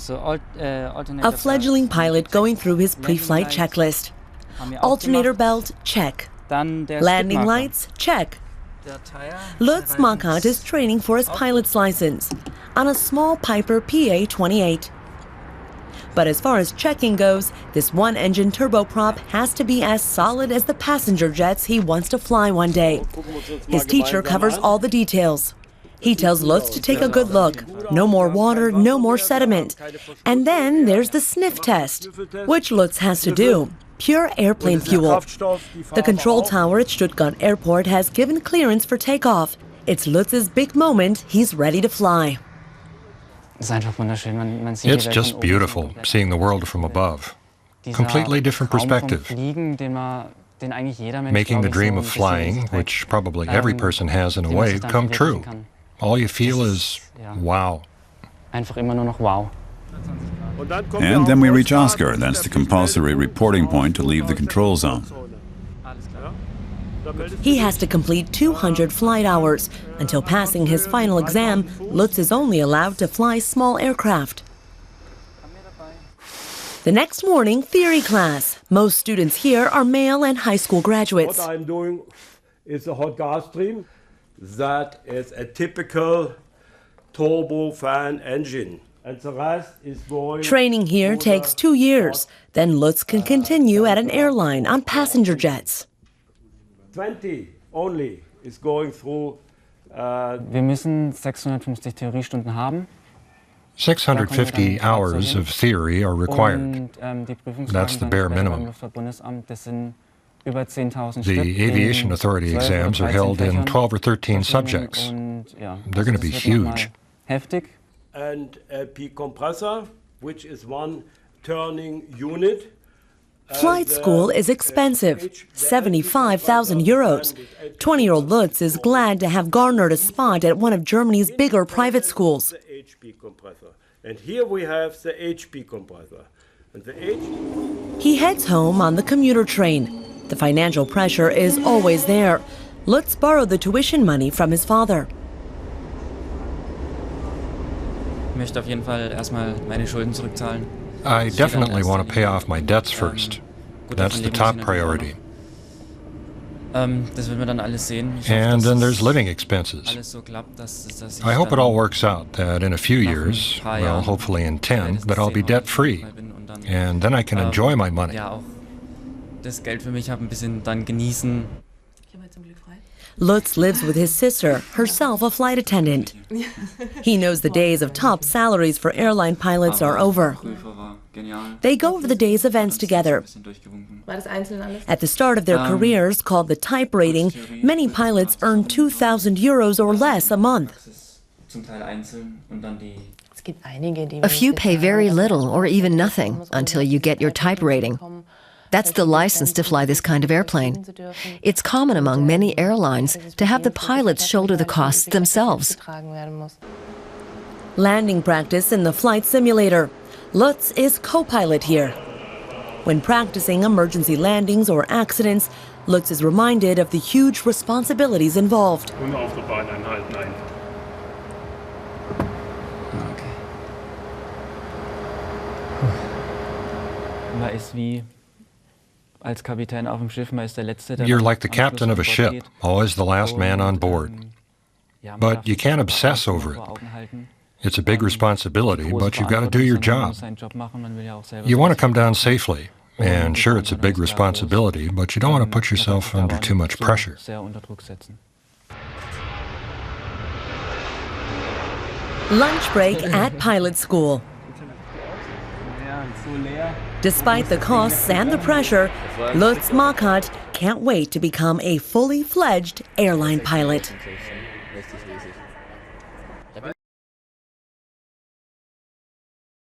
A fledgling pilot going through his pre-flight checklist. Alternator belt, check. Landing lights, check. Lutz Markert is training for his pilot's license on a small Piper PA-28. But as far as checking goes, this one-engine turboprop has to be as solid as the passenger jets he wants to fly one day. His teacher covers all the details. He tells Lutz to take a good look. No more water, no more sediment. And then there's the sniff test, which Lutz has to do. Pure airplane fuel. The control tower at Stuttgart Airport has given clearance for takeoff. It's Lutz's big moment. He's ready to fly. It's just beautiful, seeing the world from above. Completely different perspective. Making the dream of flying, which probably every person has in a way, come true. All you feel is, wow. And then we reach Oscar. That's the compulsory reporting point to leave the control zone. He has to complete 200 flight hours. Until passing his final exam, Lutz is only allowed to fly small aircraft. The next morning, theory class. Most students here are male and high school graduates. What I'm doing is a hot gas stream. That is a typical turbofan engine. And the rest is going. Training here takes 2 years. Then Lutz can continue at an airline on passenger jets. 20 only is going through. Wir müssen 650 Theoriestunden haben. 650 hours of theory are required. That's the bare minimum. The Aviation Authority exams are held in 12 or 13 subjects. They're going to be huge. And a P compressor, which is one turning unit. Flight school is expensive, 75,000 euros. 20-year-old Lutz is glad to have garnered a spot at one of Germany's bigger private schools. And here we have the HP compressor. And He heads home on the commuter train. The financial pressure is always there. Lutz borrowed the tuition money from his father. I definitely want to pay off my debts first. That's the top priority. And then there's living expenses. I hope it all works out, that in a few years, well, hopefully in 10, that I'll be debt-free. And then I can enjoy my money. Lutz lives with his sister, herself a flight attendant. He knows the days of top salaries for airline pilots are over. They go over the day's events together. At the start of their careers, called the type rating, many pilots earn 2,000 euros or less a month. A few pay very little or even nothing until you get your type rating. That's the license to fly this kind of airplane. It's common among many airlines to have the pilots shoulder the costs themselves. Landing practice in the flight simulator. Lutz is co-pilot here. When practicing emergency landings or accidents, Lutz is reminded of the huge responsibilities involved. You're like the captain of a ship, always the last man on board. But you can't obsess over it. It's a big responsibility, but you've got to do your job. You want to come down safely, and sure, it's a big responsibility, but you don't want to put yourself under too much pressure. Lunch break at pilot school. Despite the costs and the pressure, Lutz Markert can't wait to become a fully fledged airline pilot.